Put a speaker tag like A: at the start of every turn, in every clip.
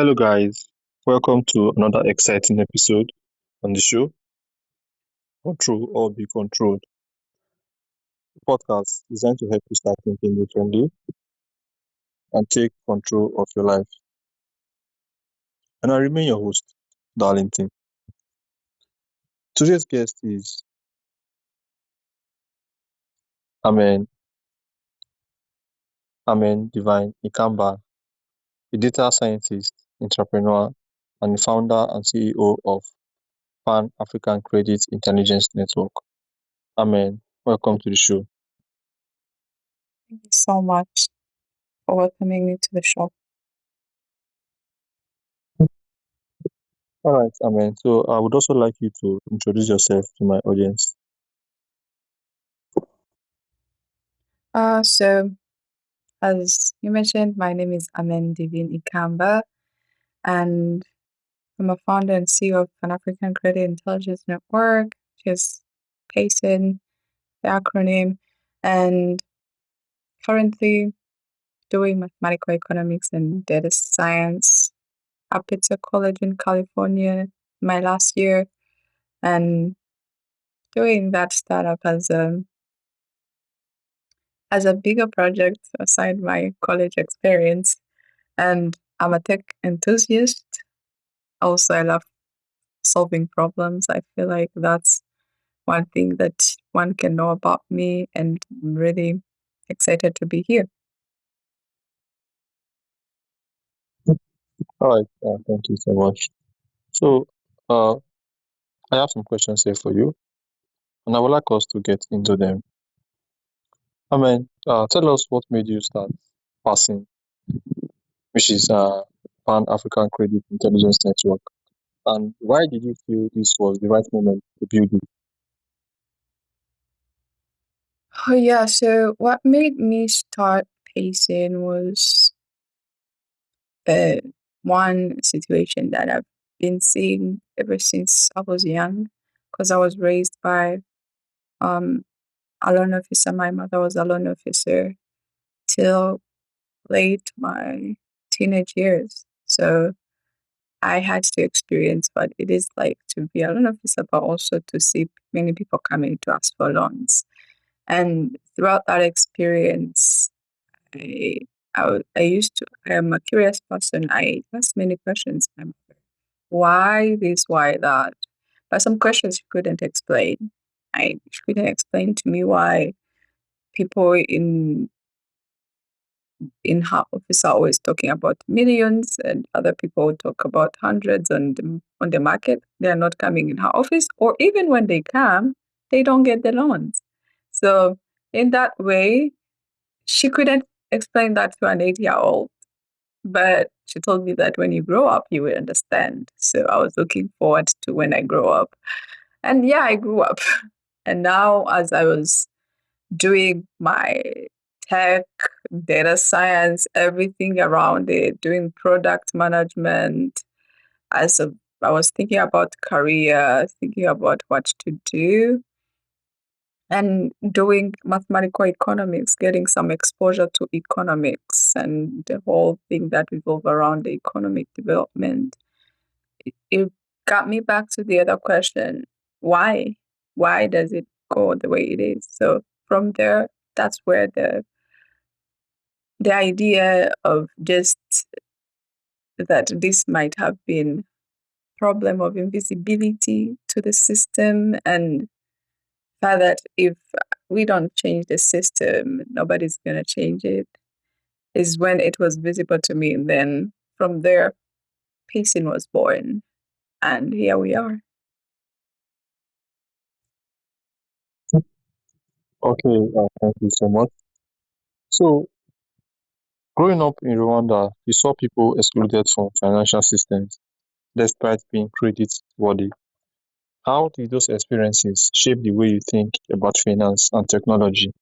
A: Hello, guys. Welcome to another exciting episode on the show, Control or Be Controlled, a podcast designed to help you start thinking differently and take control of your life. And I remain your host, Darlington. Today's guest is Amen, Amen Divine Ikamba, a data scientist, entrepreneur, and the founder and CEO of Pan African Credit Intelligence Network. Amen, welcome to the show.
B: Thank you so much for welcoming me to the show.
A: All right, Amen. So I would also like you to introduce yourself to my audience.
B: So as you mentioned, my name is Amen Divine Ikamba, and I'm a founder and CEO of Pan African Credit Intelligence Network, which is PACIN, the acronym, and currently doing mathematical economics and data science up at a college in California my last year, and doing that startup as a bigger project aside my college experience. And I'm a tech enthusiast. Also, I love solving problems. I feel like that's one thing that one can know about me, and I'm really excited to be here.
A: All right, thank you so much. So uh, I have some questions here for you, and I would like us to get into them. Amen. Tell us what made you start PACIN, which is Pan African Credit Intelligence Network, and why did you feel this was the right moment to build it?
B: Oh, yeah. So, what made me start pacing was one situation that I've been seeing ever since I was young, because I was raised by um, a loan officer. My mother was a loan officer till late my teenage years. So I had to experience what it is like to be a loan officer, but also to see many people coming to ask for loans. And throughout that experience, I, I am a curious person. I asked many questions. Why this, why that? But some questions she couldn't explain. She couldn't explain to me why people in her office are always talking about millions, and other people talk about hundreds on the market. They're not coming in her office, or even when they come, they don't get the loans. So in that way, she couldn't explain that to an 8-year-old, but she told me that when you grow up, you will understand. So I was looking forward to when I grow up. And yeah, I grew up. And now, as I was doing my tech, data science, everything around it, doing product management. As a, I was thinking about career, thinking about what to do, and doing mathematical economics, getting some exposure to economics and the whole thing that revolve around the economic development. It got me back to the other question: why? Why does it go the way it is? So from there, that's where the idea of just that this might have been problem of invisibility to the system, and that if we don't change the system, nobody's going to change it, is when it was visible to me. And then from there, pacing was born, and here we are.
A: Okay, thank you so much. So growing up in Rwanda, you saw people excluded from financial systems despite being credit worthy. How did those experiences shape the way you think about finance and technology?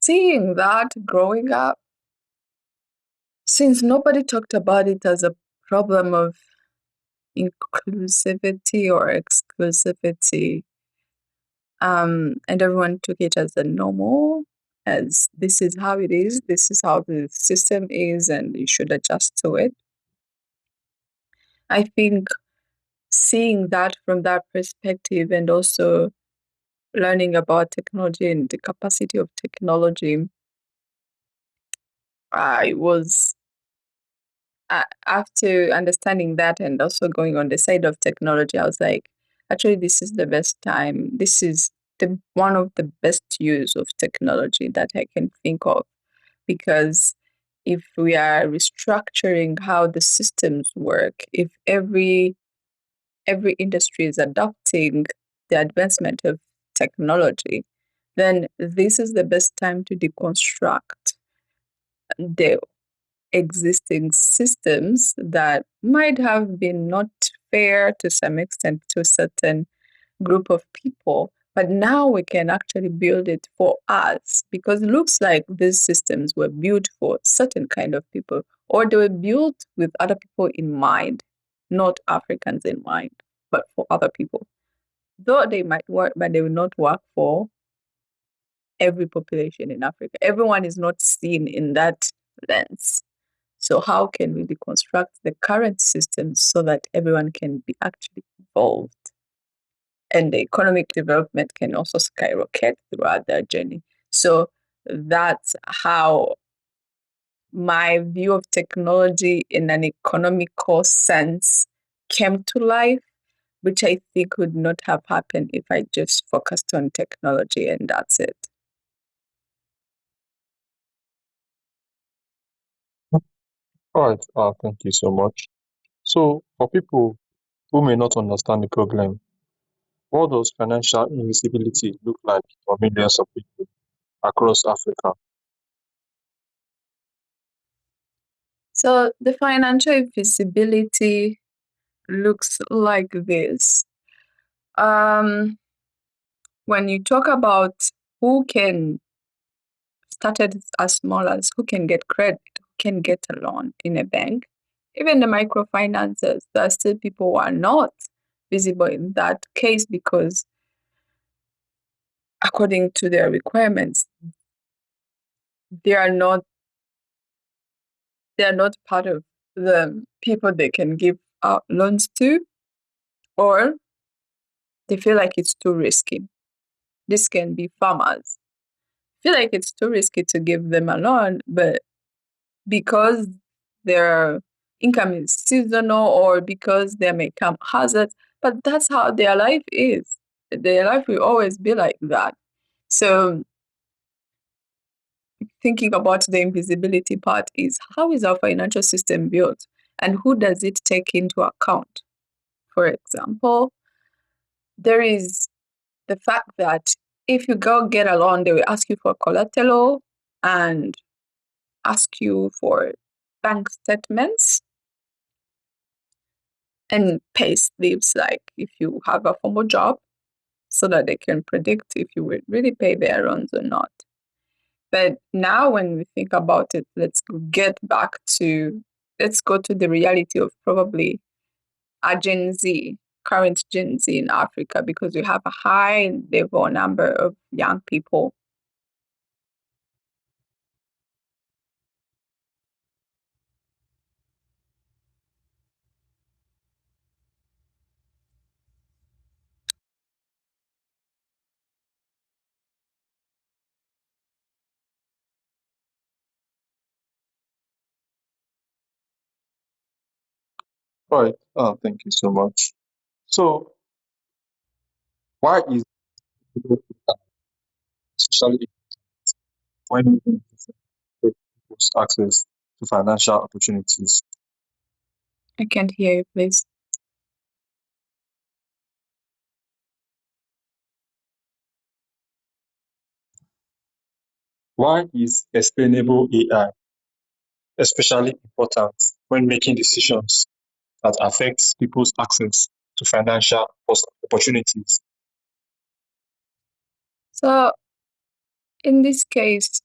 B: Seeing that growing up, since nobody talked about it as a problem of inclusivity or exclusivity, and everyone took it as a normal, as this is how it is, this is how the system is, and you should adjust to it. I think seeing that from that perspective and also learning about technology and the capacity of technology, I was after understanding that and also going on the side of technology, I was like, actually, this is the best time. This is the one of the best use of technology that I can think of, because if we are restructuring how the systems work, if every industry is adopting the advancement of technology, then this is the best time to deconstruct the existing systems that might have been not fair to some extent to a certain group of people. But now we can actually build it for us, because it looks like these systems were built for certain kind of people, or they were built with other people in mind, not Africans in mind, but for other people. Though they might work, but they will not work for every population in Africa. Everyone is not seen in that lens. So how can we deconstruct the current systems so that everyone can be actually involved? And the economic development can also skyrocket throughout their journey. So that's how my view of technology in an economical sense came to life, which I think would not have happened if I just focused on technology and that's it.
A: All right. Thank you so much. So, for people who may not understand the problem, what does financial invisibility look like for millions of people across Africa?
B: So the financial visibility looks like this. Um, when you talk about who can start it as small as who can get credit, who can get a loan in a bank, even the microfinances, there are still people who are not visible in that case because according to their requirements, they are not part of the people they can give out loans to, or they feel like it's too risky. This can be farmers. Feel like it's too risky to give them a loan, but because their income is seasonal or because there may come hazards, but that's how their life is. Their life will always be like that. So thinking about the invisibility part is, how is our financial system built and who does it take into account? For example, there is the fact that if you go get a loan, they will ask you for collateral and ask you for bank statements and pay slips, like if you have a formal job, so that they can predict if you will really pay their loans or not. But now when we think about it, let's go to the reality of probably a Gen Z, current Gen Z in Africa, because we have a high level number of young people.
A: All right. Thank you so much. So, why is it especially when people's access to financial opportunities?
B: I can't hear you, please.
A: Why is explainable AI especially important when making decisions that affect people's access to financial opportunities?
B: So in this case,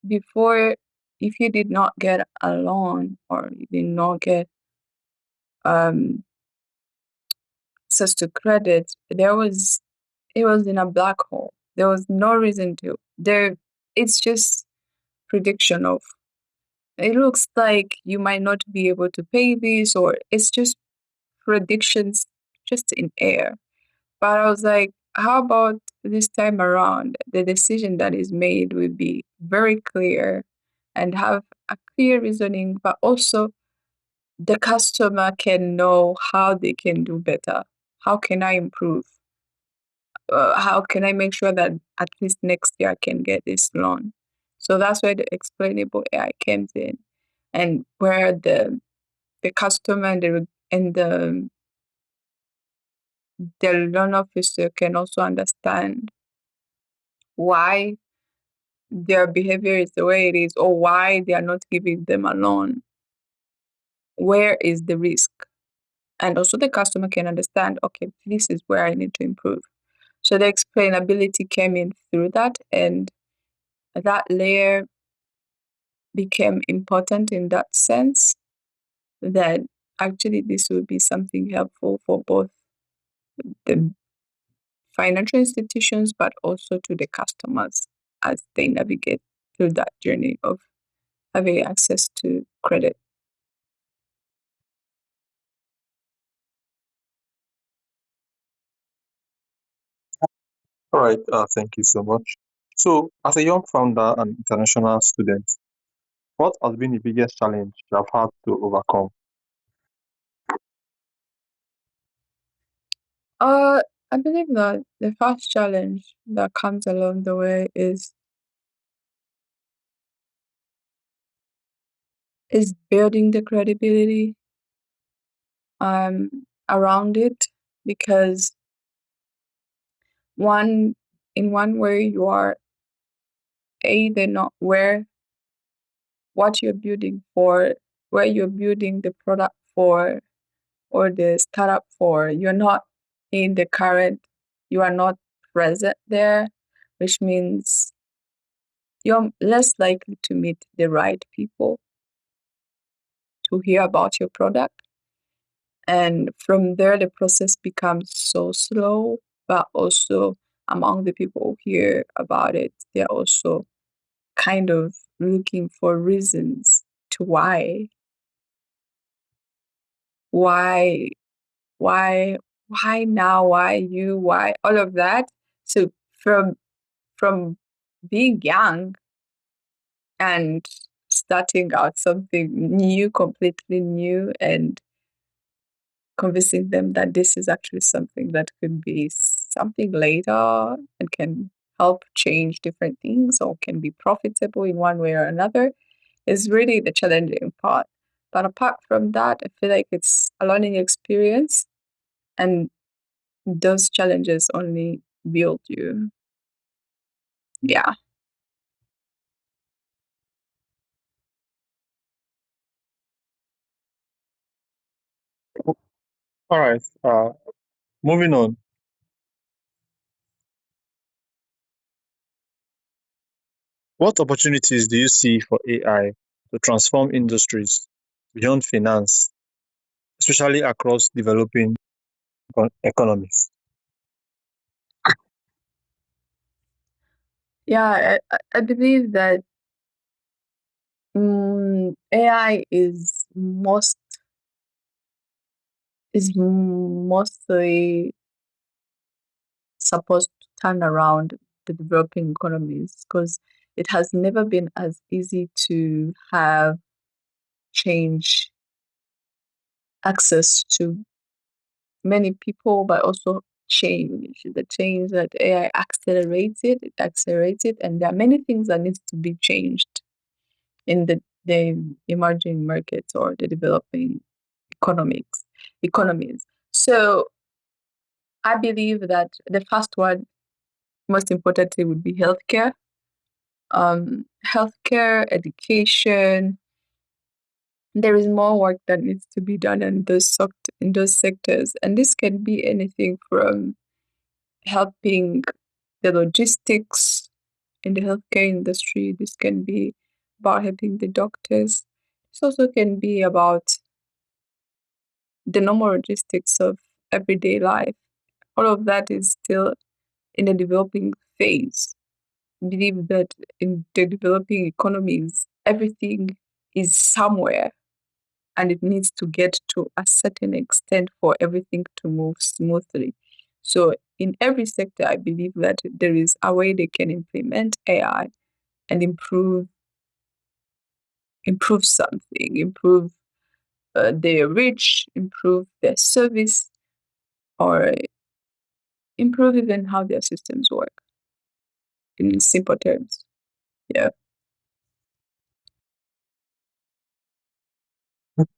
B: before, if you did not get a loan or you did not get um, access to credit, it was in a black hole. There was no reason to. it's just prediction of, it looks like you might not be able to pay this, or it's just predictions just in air. But I was like, how about this time around? The decision that is made will be very clear and have a clear reasoning, but also the customer can know how they can do better. How can I improve? How can I make sure that at least next year I can get this loan? So that's where the explainable AI comes in, and where the customer and the loan officer can also understand why their behavior is the way it is, or why they are not giving them a loan. Where is the risk? And also the customer can understand, okay, this is where I need to improve. So the explainability came in through that, and that layer became important in that sense, that actually this will be something helpful for both the financial institutions, but also to the customers as they navigate through that journey of having access to credit.
A: All right, thank you so much. So, as a young founder and international student, what has been the biggest challenge you have had to overcome?
B: Uh, I believe that the first challenge that comes along the way is building the credibility um around it, because one in one way you are either not where what you're building for, where you're building the product for, or the startup for, you're not in the current, you are not present there, which means you're less likely to meet the right people to hear about your product. And from there, the process becomes so slow, but also among the people who hear about it, they're also kind of looking for reasons to why, why, why now, why you, why all of that. So from being young and starting out something new, completely new, and convincing them that this is actually something that could be something later and can help change different things or can be profitable in one way or another is really the challenging part. But apart from that, I feel like it's a learning experience, and those challenges only build you. Yeah.
A: All right, moving on. What opportunities do you see for AI to transform industries beyond finance, especially across developing economies?
B: Yeah, I believe that AI is mostly supposed to turn around the developing economies, because it has never been as easy to have change access to many people, but also change. The change that AI accelerates it, and there are many things that needs to be changed in the emerging markets or the developing economies. So I believe that the first one, most importantly, would be healthcare. Healthcare, education. There is more work that needs to be done in those sectors, and this can be anything from helping the logistics in the healthcare industry. This can be about helping the doctors. This also can be about the normal logistics of everyday life. All of that is still in a developing phase. believe that in the developing economies, everything is somewhere and it needs to get to a certain extent for everything to move smoothly. So in every sector, I believe that there is a way they can implement AI and improve something, improve their reach, improve their service, or improve even how their systems work in simple terms. Yeah.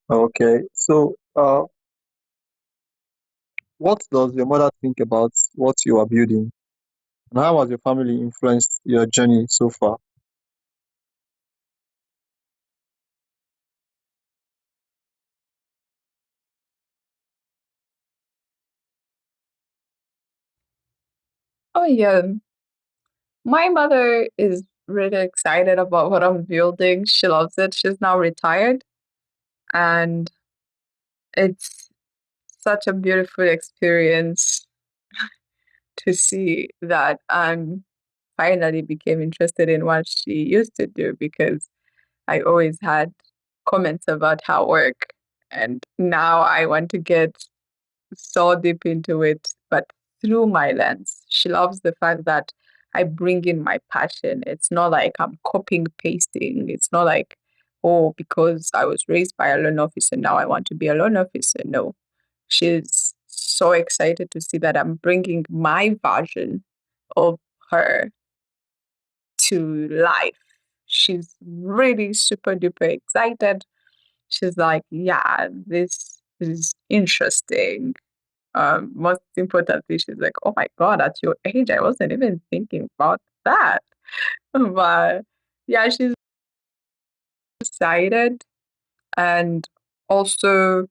A: Okay. So, what does your mother think about what you are building? And how has your family influenced your journey so far?
B: Oh, yeah. My mother is really excited about what I'm building. She loves it. She's now retired, and it's such a beautiful experience to see that I'm finally became interested in what she used to do because I always had comments about her work. And now I want to get so deep into it, but through my lens. She loves the fact that I bring in my passion. It's not like I'm copying, pasting. It's not like, oh, because I was raised by a loan officer, now I want to be a loan officer. No, she's so excited to see that I'm bringing my version of her to life. She's really super duper excited. She's like, yeah, this is interesting. Most importantly, she's like, oh my God, at your age, I wasn't even thinking about that. But yeah, she's excited. And also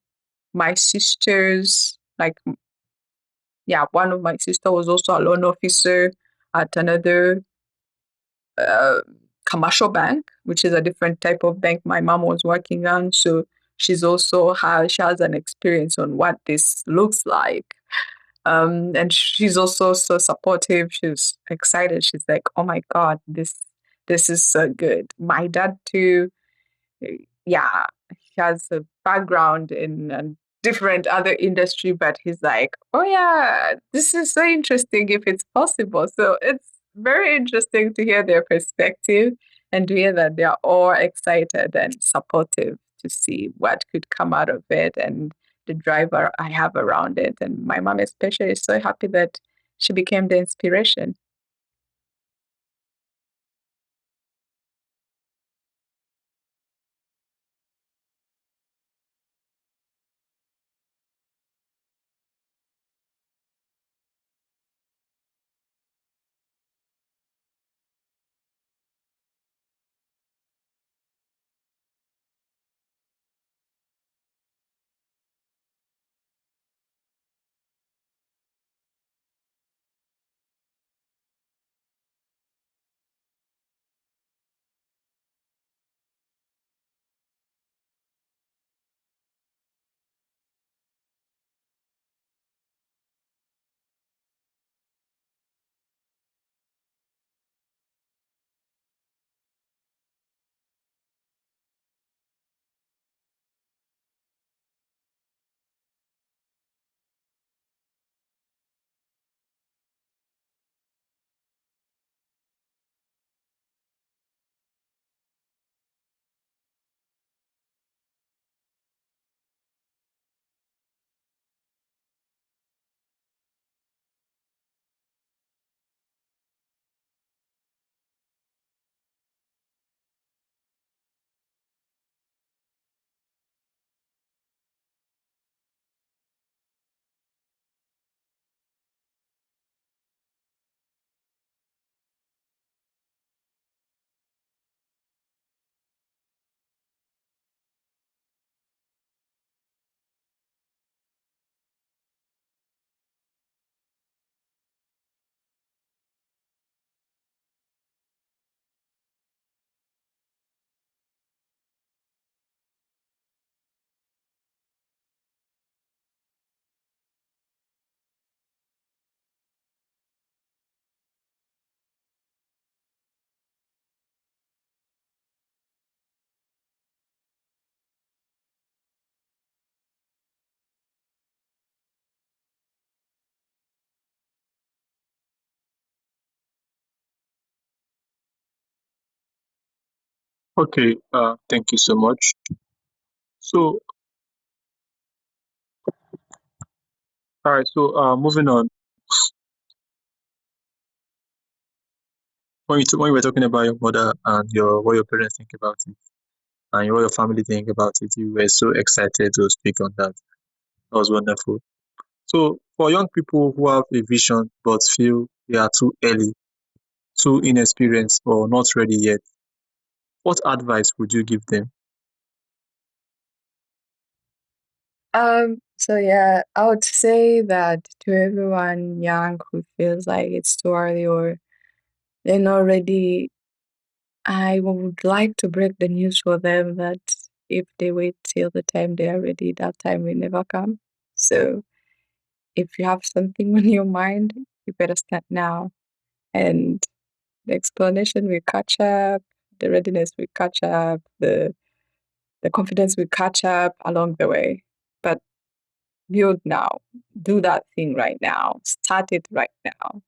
B: my sisters, like, yeah, one of my sister was also a loan officer at another uh, commercial bank, which is a different type of bank my mom was working on. So she has an experience on what this looks like. And she's also so supportive. She's excited. She's like, "Oh my God, this is so good." My dad too. Yeah, he has a background in a different other industry, but he's like, "Oh yeah, this is so interesting if it's possible." So it's very interesting to hear their perspective and to hear that they are all excited and supportive to see what could come out of it and the driver I have around it. And my mom especially is so happy that she became the inspiration.
A: Okay, thank you so much. So, all right, so moving on. When you were talking about your mother and your what your parents think about it and what your family think about it, you were so excited to speak on that. That was wonderful. So, for young people who have a vision but feel they are too early, too inexperienced, or not ready yet, what advice would you give them?
B: So yeah, I would say that to everyone young who feels like it's too early or they're not ready, I would like to break the news for them that if they wait till the time they are ready, that time will never come. So if you have something on your mind, you better start now. And the explanation will catch up, the readiness will catch up, the confidence will catch up along the way. But build now. Do that thing right now. Start it right now.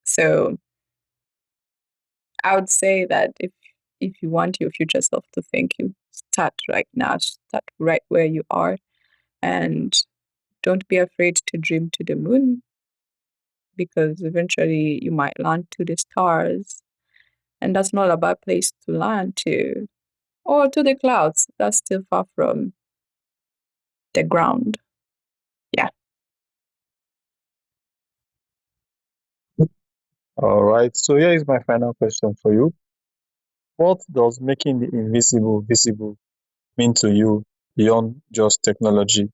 B: So I would say that if you want your future self to thank you, start right now. Start right where you are, and don't be afraid to dream to the moon because eventually you might land to the stars, and that's not a bad place to land to, or to the clouds. That's still far from the ground. Yeah.
A: All right, so here is my final question for you. What does making the invisible visible mean to you beyond just technology?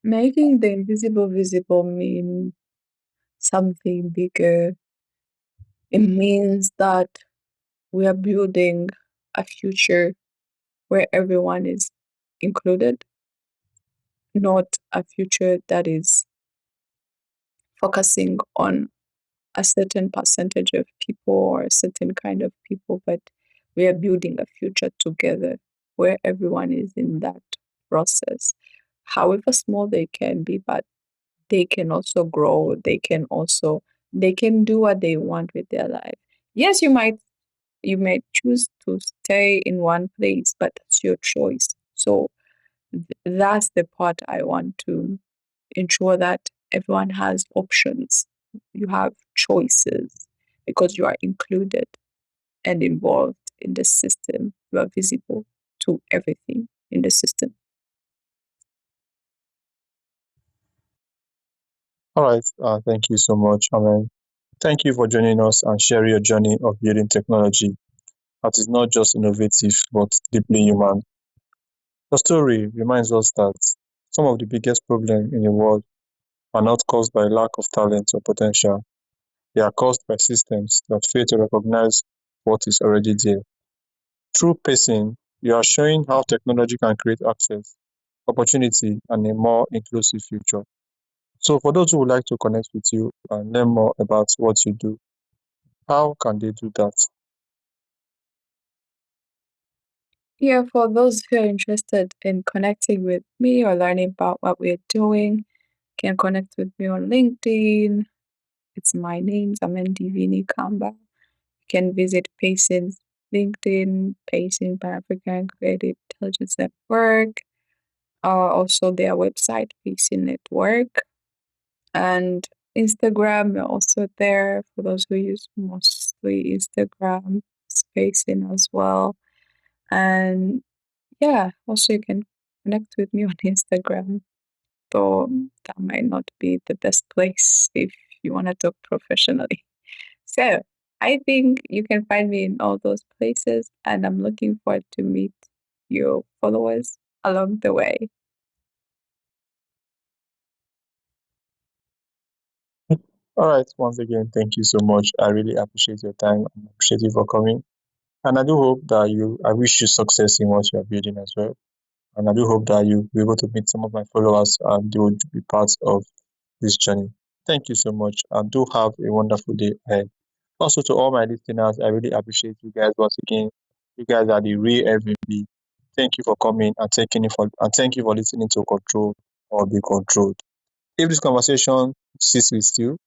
B: Making the invisible visible mean something bigger. It means that we are building a future where everyone is included, not a future that is focusing on a certain percentage of people or a certain kind of people, but we are building a future together where everyone is in that process, however small they can be, but they can also grow. They can do what they want with their life. Yes, you may choose to stay in one place, but that's your choice. So that's the part I want to ensure that everyone has options. You have choices because you are included and involved in the system. You are visible to everything in the system.
A: All right, thank you so much, Amen. Thank you for joining us and sharing your journey of building technology that is not just innovative but deeply human. The story reminds us that some of the biggest problems in the world are not caused by lack of talent or potential. They are caused by systems that fail to recognize what is already there. Through pacing, you are showing how technology can create access, opportunity, and a more inclusive future. So, for those who would like to connect with you and learn more about what you do, how can they do that?
B: Yeah, for those who are interested in connecting with me or learning about what we're doing, can connect with me on LinkedIn. It's my name, Amen Divine Ikamba. You can visit PACIN's LinkedIn, PACIN Pan African Creative Intelligence Network, also their website, PACIN Network, and Instagram. We're also there for those who use mostly Instagram, spacing as well. And yeah, also you can connect with me on Instagram, though that might not be the best place if you want to talk professionally. So I think you can find me in all those places, and I'm looking forward to meet your followers along the way.
A: All right, once again, thank you so much. I really appreciate your time and appreciate you for coming. And I do hope that I wish you success in what you are building as well. And I do hope that you'll be able to meet some of my followers and they will be part of this journey. Thank you so much and do have a wonderful day ahead. Also, to all my listeners, I really appreciate you guys once again. You guys are the real MVP. Thank you for coming and thank you for listening to Control or Be Controlled. If this conversation sits with you,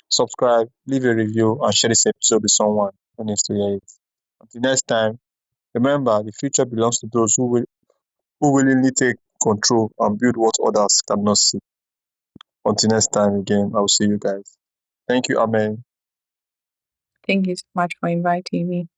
A: subscribe, leave a review, and share this episode with someone who needs to hear it. Until next time, remember the future belongs to those who willingly take control and build what others cannot see. Until next time again, I will see you guys. Thank you, Amen.
B: Thank you so much for inviting me.